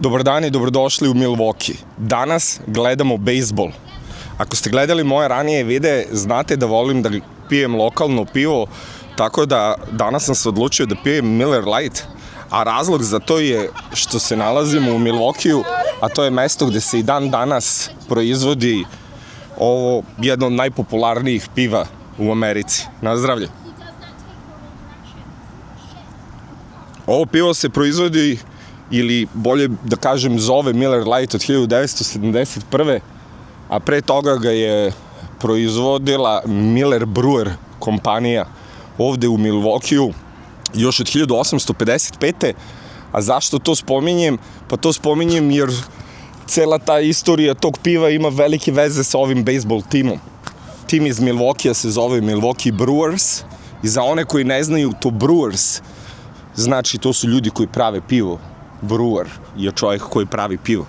Dobar dan i dobrodošli u Milwaukee. Danas gledamo bejsbol. Ako ste gledali moje ranije videe, znate da volim da pijem lokalno pivo, tako da danas sam se odlučio da pijem Miller Lite, a razlog za to je što se nalazimo u Milwaukeeu, a to je mesto gde se i dan danas proizvodi ovo jedno od najpopularnijih piva u Americi. Na zdravlje. Ovo pivo se proizvodi, ili bolje da kažem zove Miller Lite od 1971. A pre toga ga je proizvodila Miller Brewer kompanija ovde u Milwaukeeu još od 1855. A zašto to spominjem? Pa to spominjem jer cela ta istorija tog piva ima velike veze sa ovim bejsbol timom. Tim iz Milwaukeea se zove Milwaukee Brewers i za one koji ne znaju to Brewers, znači to su ljudi koji prave pivo. Brewer je čovjek koji pravi pivo.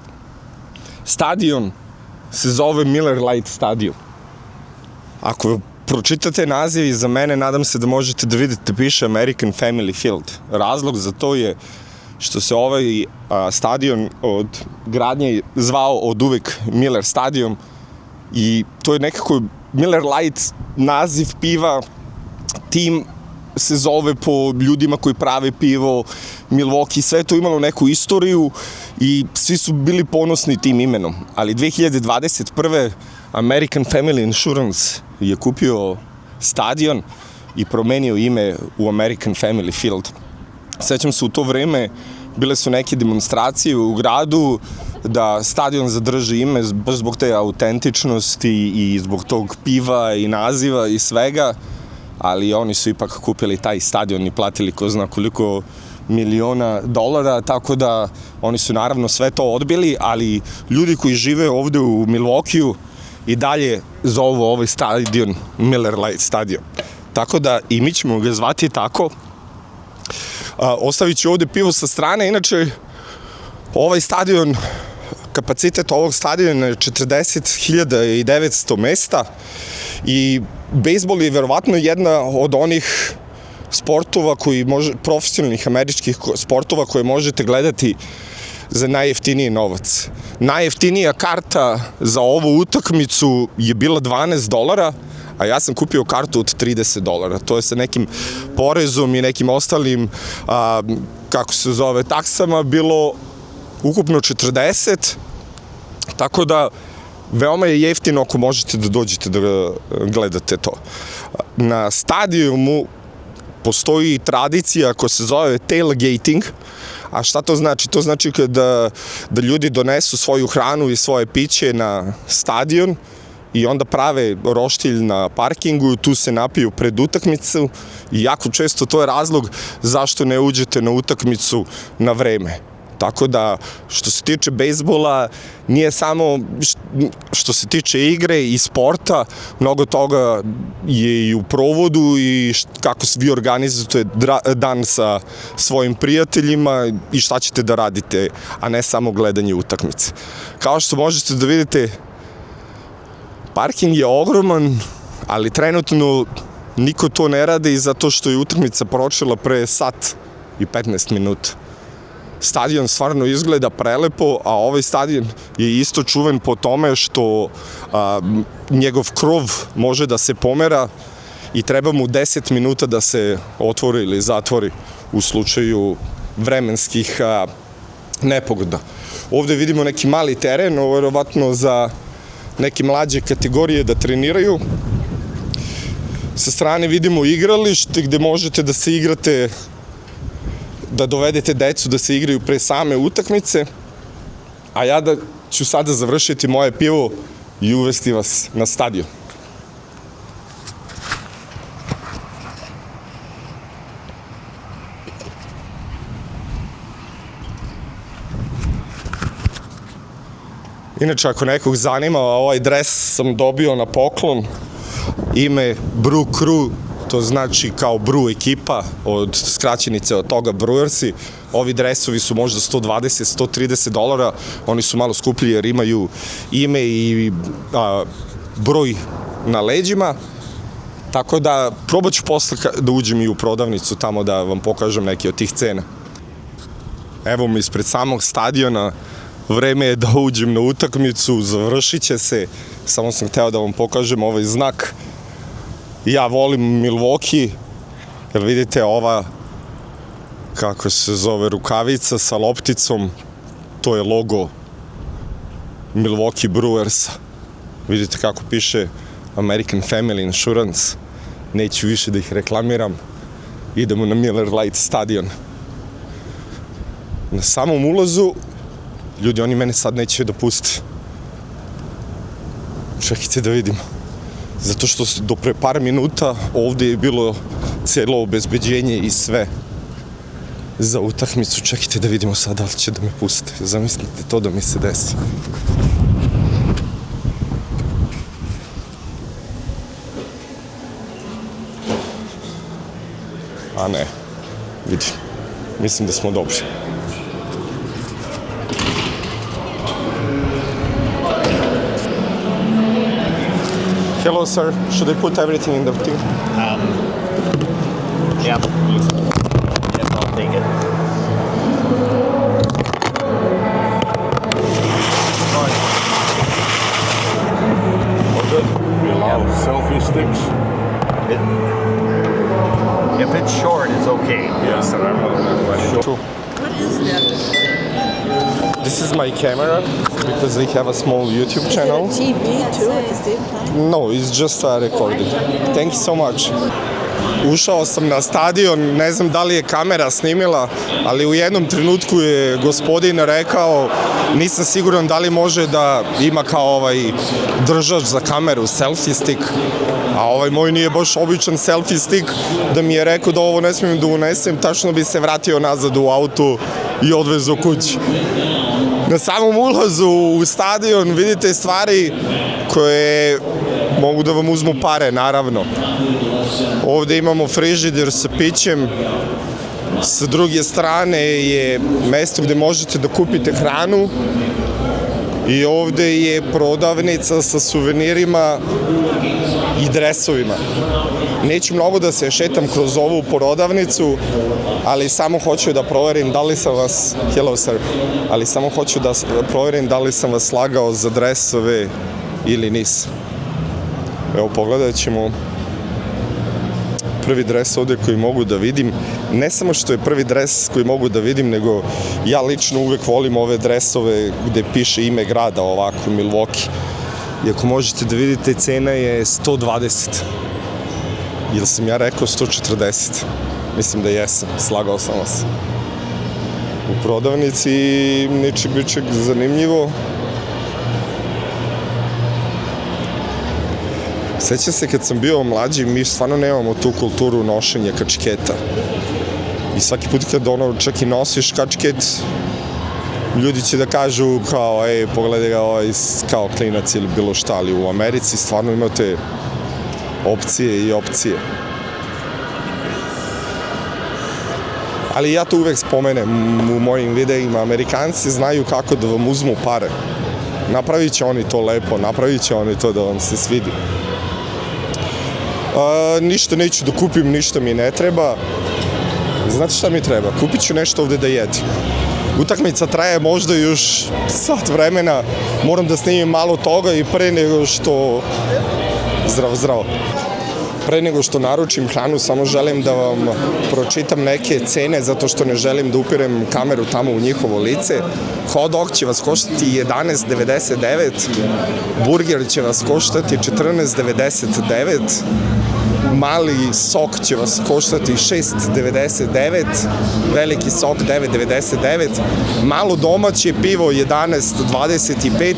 Stadion se zove Miller Lite stadion. Ako pročitate naziv iza mene, nadam se da možete da vidite piše American Family Field. Razlog za to je što se ovaj stadion od gradnje zvao od uvek Miller stadion i to je nekako Miller Lite naziv piva, tim se zove po ljudima koji prave pivo, Milwaukee, sve to imalo neku istoriju i svi su bili ponosni tim imenom. Ali 2021. American Family Insurance je kupio stadion i promenio ime u American Family Field. Sećam se, u to vreme bile su neke demonstracije u gradu da stadion zadrži ime baš zbog te autentičnosti i zbog tog piva i naziva i svega, ali oni su ipak kupili taj stadion i platili ko zna koliko miliona dolara, tako da oni su naravno sve to odbili, ali ljudi koji žive ovde u Milwaukeeu i dalje zovu ovaj stadion Miller Lite stadion. Tako da i mi ćemo ga zvati tako. Ostavit ću ovde pivo sa strane, inače ovaj stadion, kapacitet ovog stadiona je 40.900 mesta i bejsbol je verovatno jedna od onih sportova profesionalnih američkih sportova koje možete gledati za najjeftiniji novac. Najjeftinija karta za ovu utakmicu je bila $12, a ja sam kupio kartu od $30. To je sa nekim porezom i nekim ostalim, taksama bilo ukupno 40, tako da veoma je jeftino ako možete da dođete da gledate to. Na stadionu postoji tradicija koja se zove tailgating, a šta to znači? To znači da ljudi donesu svoju hranu i svoje piće na stadion i onda prave roštilj na parkingu, tu se napiju pred utakmicu i jako često to je razlog zašto ne uđete na utakmicu na vreme. Tako da, što se tiče bejsbola, nije samo što se tiče igre i sporta, mnogo toga je i u provodu i kako vi organizujete dan sa svojim prijateljima i šta ćete da radite, a ne samo gledanje utakmice. Kao što možete da vidite, parking je ogroman, ali trenutno niko to ne radi zato što je utakmica počela pre sat i 15 minuta. Stadion stvarno izgleda prelepo, a ovaj stadion je isto čuven po tome što njegov krov može da se pomera i treba mu 10 minuta da se otvori ili zatvori u slučaju vremenskih nepogoda. Ovde vidimo neki mali teren, verovatno za neke mlađe kategorije da treniraju. Sa strane vidimo igralište gde možete da se igrate, da dovedete decu da se igraju pre same utakmice, a ja ću sada završiti moje pivo i uvesti vas na stadion. Inače, ako nekog zanima, ovaj dres sam dobio na poklon, ime Brew Crew, to znači kao Brew ekipa, od skraćenice od toga Brewersi. Ovi dresovi su možda $120-130, oni su malo skuplji jer imaju ime i broj na leđima, tako da probat ću posle da uđem i u prodavnicu tamo da vam pokažem neke od tih cena. Evo mi ispred samog stadiona, vreme je da uđem na utakmicu, završit će se, samo sam hteo da vam pokažem ovaj znak. Ja volim Milwaukee, jer vidite ova, kako se zove, rukavica sa lopticom, to je logo Milwaukee Brewersa. Vidite kako piše American Family Insurance, neću više da ih reklamiram. Idemo na Miller Lite stadion. Na samom ulazu, ljudi, oni mene sad neće da puste. Čekajte da vidimo. Zato što do pre par minuta ovde je bilo cijelo obezbeđenje i sve za utakmicu. Čekajte da vidimo sad da li će da me puste. Zamislite to da mi se desi. A ne, vidi, mislim da smo dobri. Hello, sir. Should I put everything in the thing? Yeah. Yes, I'll take it. We allow selfie sticks. If it's short, it's okay. Yes, sir. What is that? This is my camera, because I have a small YouTube channel. Is it a TV too at the same time? No, it's just a recording. Thank you so much. Ušao sam na stadion, ne znam da li je kamera snimila, ali u jednom trenutku je gospodin rekao, nisam siguran da li može da ima kao držač za kameru, selfie stick, a ovaj moj nije baš običan selfie stick, da mi je rekao da ovo ne smijem da unesem, tačno bi se vratio nazad u auto i odvezao kući. Na samom ulazu u stadion vidite stvari koje mogu da vam uzmu pare, naravno. Ovde imamo frižider sa pićem, sa druge strane je mesto gde možete da kupite hranu i ovde je prodavnica sa suvenirima i dresovima. Neću mnogo da se šetam kroz ovu prodavnicu, ali samo hoću da proverim da li sam vas, hello sir, ali samo hoću da proverim da li sam vas slagao za dresove ili nisam. Evo, pogledat ćemo prvi dres ovde koji mogu da vidim. Ne samo što je prvi dres koji mogu da vidim, nego ja lično uvek volim ove dresove gde piše ime grada, ovako, Milwaukee. I ako možete da vidite, cena je 120. Ili sam ja rekao 140? Mislim da jesam, slagao sam vas. U prodavnici ničeg zanimljivo. Sećam se kad sam bio mlađi, mi stvarno nemamo tu kulturu nošenja kačketa. I svaki put kad čak i nosiš kačket, ljudi će da kažu kao, ej, pogledaj ga kao klinac ili bilo šta, ali u Americi stvarno imate opcije i opcije. Ali ja to uvek spomenem u mojim videima, Amerikanci znaju kako da vam uzmu pare. Napravit će oni to lepo, napravit će oni to da vam se svidi. Ništa neću da kupim, ništa mi ne treba. Znate šta mi treba? Kupit ću nešto ovde da jedem. Utakmica traje možda još sat vremena, moram da snimim malo toga i pre nego što... Zdravo. Pre nego što naručim hranu, samo želim da vam pročitam neke cene, zato što ne želim da upirem kameru tamo u njihovo lice. Hot dog će vas koštati 11,99, burger će vas koštati 14,99, mali sok će vas koštati 6,99, veliki sok 9,99, malo domaće pivo 11,25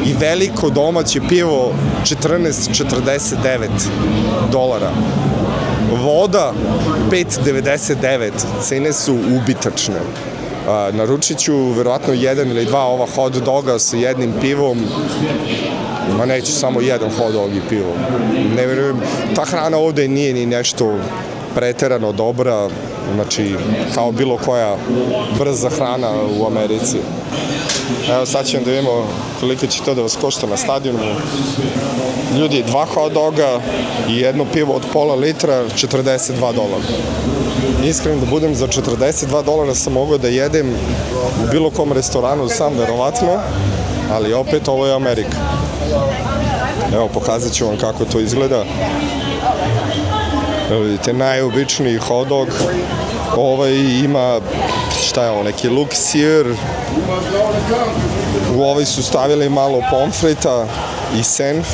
i veliko domaće pivo $14,49. Voda 5,99, cene su ubitačne. Naručit ću verovatno 1 ili 2 ova hot doga sa jednim pivom, ma neću samo jedan hot dog i pivo. Ne verujem, ta hrana ovde nije ni nešto preterano dobra, znači kao bilo koja brza hrana u Americi. Evo sad ćemo da vidimo koliko će to da vas košta na stadionu. Ljudi, 2 hot doga i jedno pivo od pola litra, $42. Iskren da budem, za $42 sam mogao da jedem u bilo kom restoranu sam, verovatno, ali opet ovo je Amerika. Evo, pokazat ću vam kako to izgleda. Evo vidite, najobičniji hot dog. Ovaj ima, šta je ovo, neki luk sir. U ovaj su stavili malo pomfrita i senf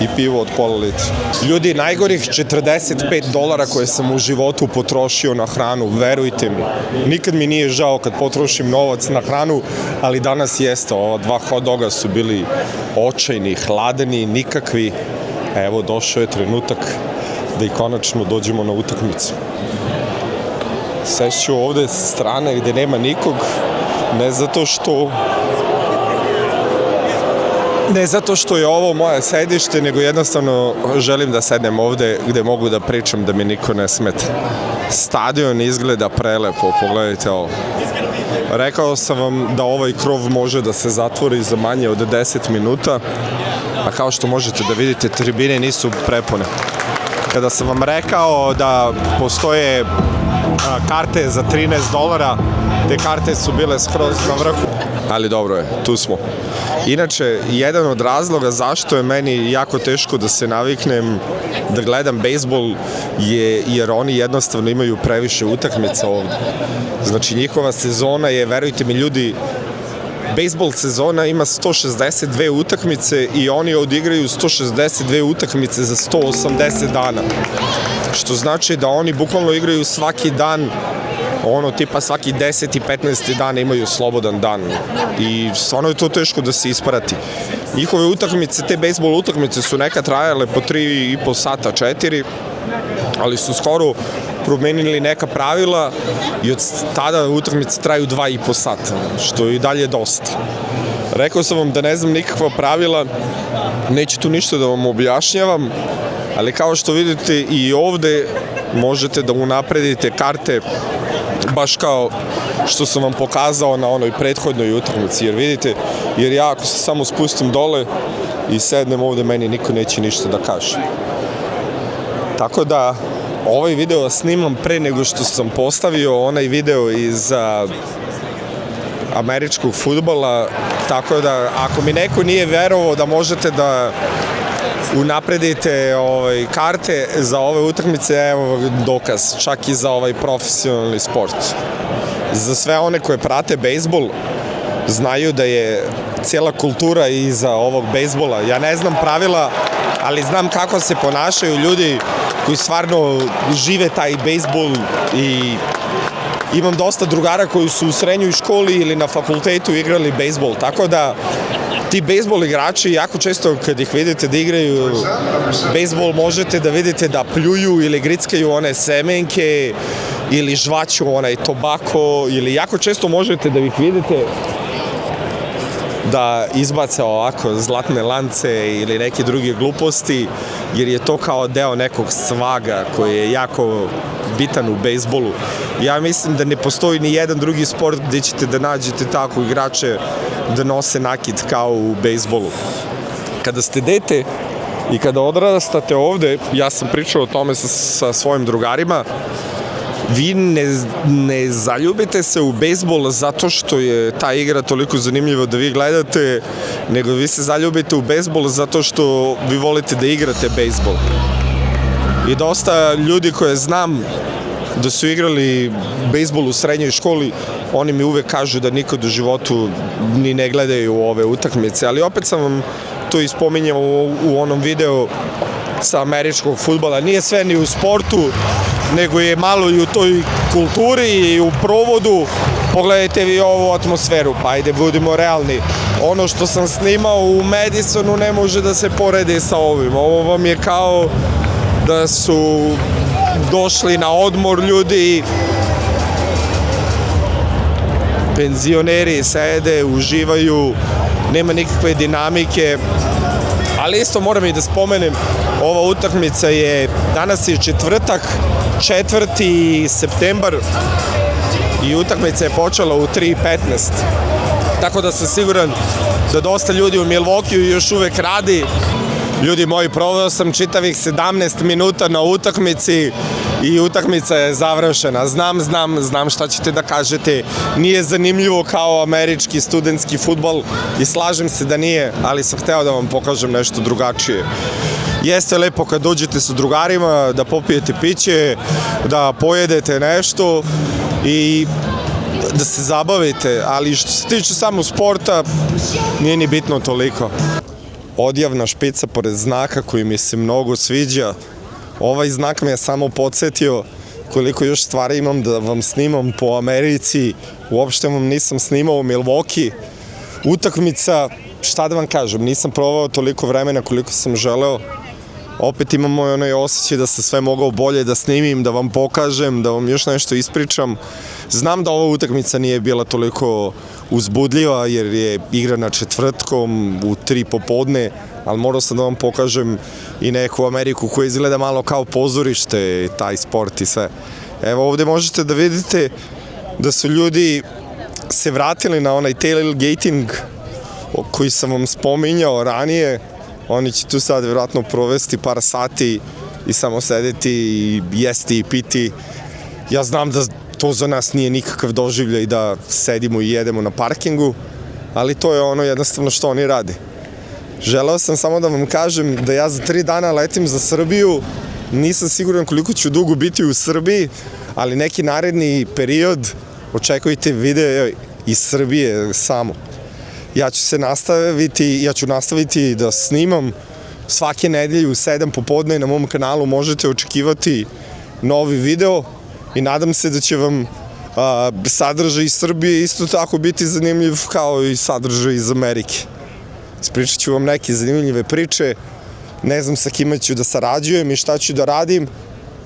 i pivo od pola litra. Ljudi, najgorih $45 koje sam u životu potrošio na hranu, verujte mi. Nikad mi nije žao kad potrošim novac na hranu, ali danas jeste. Ova 2 hot doga su bili očajni, hladni, nikakvi. Evo, došao je trenutak da i konačno dođemo na utakmicu. Sešću ovde sa strane gde nema nikog, ne zato što je ovo moje sedište, nego jednostavno želim da sednem ovde gde mogu da pričam, da mi niko ne smeta. Stadion izgleda prelepo, pogledajte ovo. Rekao sam vam da ovaj krov može da se zatvori za manje od 10 minuta, a kao što možete da vidite, tribine nisu prepune. Kada sam vam rekao da postoje karte za $13, te karte su bile skroz na vrhu. Ali dobro je, tu smo. Inače, jedan od razloga zašto je meni jako teško da se naviknem da gledam bejsbol je jer oni jednostavno imaju previše utakmica ovde. Znači, njihova sezona je, verujte mi ljudi, bejsbol sezona ima 162 utakmice i oni odigraju 162 utakmice za 180 dana. Što znači da oni bukvalno igraju svaki dan, tipa svaki 10. i 15. dan imaju slobodan dan. I stvarno je to teško da se isprati. Njihove utakmice, te bejsbol utakmice su nekad trajale po 3,5 sata, 4, ali su skoro promenili neka pravila i od tada utakmice traju 2,5 sata, što je i dalje dosta. Rekao sam vam da ne znam nikakva pravila, neću tu ništa da vam objašnjavam, ali kao što vidite i ovde možete da unapredite karte baš kao što sam vam pokazao na onoj prethodnoj utakmici, jer vidite, jer ja ako se samo spustim dole i sednem ovde, meni niko neće ništa da kaže. Tako da ovaj video snimam pre nego što sam postavio onaj video iz američkog fudbala, tako da ako mi neko nije verovao da možete da unapredite karte za ove utakmice, evo dokaz, čak i za ovaj profesionalni sport. Za sve one koje prate bejsbol, znaju da je cijela kultura iza ovog bejsbola. Ja ne znam pravila, ali znam kako se ponašaju ljudi koji stvarno žive taj bejsbol i imam dosta drugara koji su u srednjoj školi ili na fakultetu igrali bejsbol, tako da ti bejsbol igrači jako često kad ih vidite da igraju bejsbol možete da vidite da pljuju ili grickaju one semenke ili žvaću onaj tobako ili jako često možete da ih vidite da izbace ovako zlatne lance ili neke druge gluposti, jer je to kao deo nekog svaga koji je jako bitan u bejsbolu. Ja mislim da ne postoji ni jedan drugi sport gde ćete da nađete tako igrače da nose nakit kao u bejsbolu. Kada ste dete i kada odrastate ovde, ja sam pričao o tome sa svojim drugarima, vi ne zaljubite se u bejsbol zato što je ta igra toliko zanimljiva da vi gledate, nego vi se zaljubite u bejsbol zato što vi volite da igrate bejsbol. I dosta ljudi koje znam da su igrali bejsbol u srednjoj školi, oni mi uvek kažu da nikad u životu ni ne gledaju ove utakmice, ali opet sam vam to ispominjao u onom videu sa američkog fudbala. Nije sve ni u sportu, nego je malo i u toj kulturi i u provodu. Pogledajte vi ovu atmosferu, pa ajde budimo realni. Ono što sam snimao u Madisonu ne može da se poredi sa ovim. Ovo vam je kao da su došli na odmor ljudi, penzioneri sede, uživaju, nema nikakve dinamike. Ali isto moram i da spomenem, ova utakmica je, danas je četvrtak, 4. septembar i utakmica je počela u 3:15. Tako da sam siguran da dosta ljudi u Milwaukeeu još uvek radi. Ljudi moji, proveo sam čitavih 17 minuta na utakmici i utakmica je završena. Znam šta ćete da kažete. Nije zanimljivo kao američki studentski fudbal i slažem se da nije, ali sam hteo da vam pokažem nešto drugačije. Jeste lepo kad dođete sa drugarima, da popijete piće, da pojedete nešto i da se zabavite, ali što se tiče samo sporta, nije ni bitno toliko. Odjavna špica pored znaka koji mi se mnogo sviđa. Ovaj znak me je samo podsjetio koliko još stvari imam da vam snimam po Americi. Uopšte vam nisam snimao u Milwaukee. Utakmica, šta da vam kažem, nisam provao toliko vremena koliko sam želeo. Opet imam onaj osjećaj da sam sve mogao bolje da snimim, da vam pokažem, da vam još nešto ispričam. Znam da ova utakmica nije bila toliko uzbudljiva jer je igrana četvrtkom u 3 popodne, ali morao sam da vam pokažem i neku Ameriku koja izgleda malo kao pozorište, taj sport i sve. Evo ovde možete da vidite da su ljudi se vratili na onaj tailgating koji sam vam spominjao ranije. Oni će tu sad vjerojatno provesti par sati i samo sedeti i jesti i piti. Ja znam da to za nas nije nikakav doživljaj da sedimo i jedemo na parkingu, ali to je ono jednostavno što oni rade. Želeo sam samo da vam kažem da ja za 3 dana letim za Srbiju. Nisam siguran koliko ću dugo biti u Srbiji, ali neki naredni period očekujte video iz Srbije samo. Ja ću nastaviti da snimam svake nedelje u 7 popodne na mom kanalu. Možete očekivati novi video i nadam se da će vam sadržaj iz Srbije isto tako biti zanimljiv kao i sadržaj iz Amerike. Ispričat ću vam neke zanimljive priče, ne znam sa kime ću da sarađujem i šta ću da radim,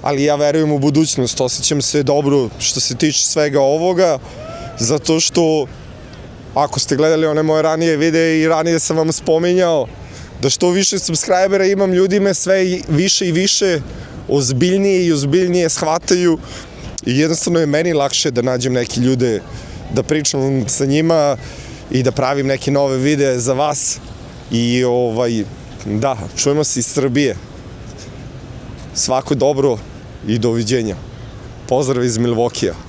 ali ja verujem u budućnost, osjećam se dobro što se tiče svega ovoga, zato što ako ste gledali one moje ranije videe i ranije sam vam spominjao da što više subscribera imam, ljudi me sve više i više ozbiljnije i ozbiljnije shvataju i jednostavno je meni lakše da nađem neke ljude, da pričam sa njima i da pravim neke nove videe za vas i da, čujemo se iz Srbije. Svako dobro i doviđenja. Pozdrav iz Milwaukee-a.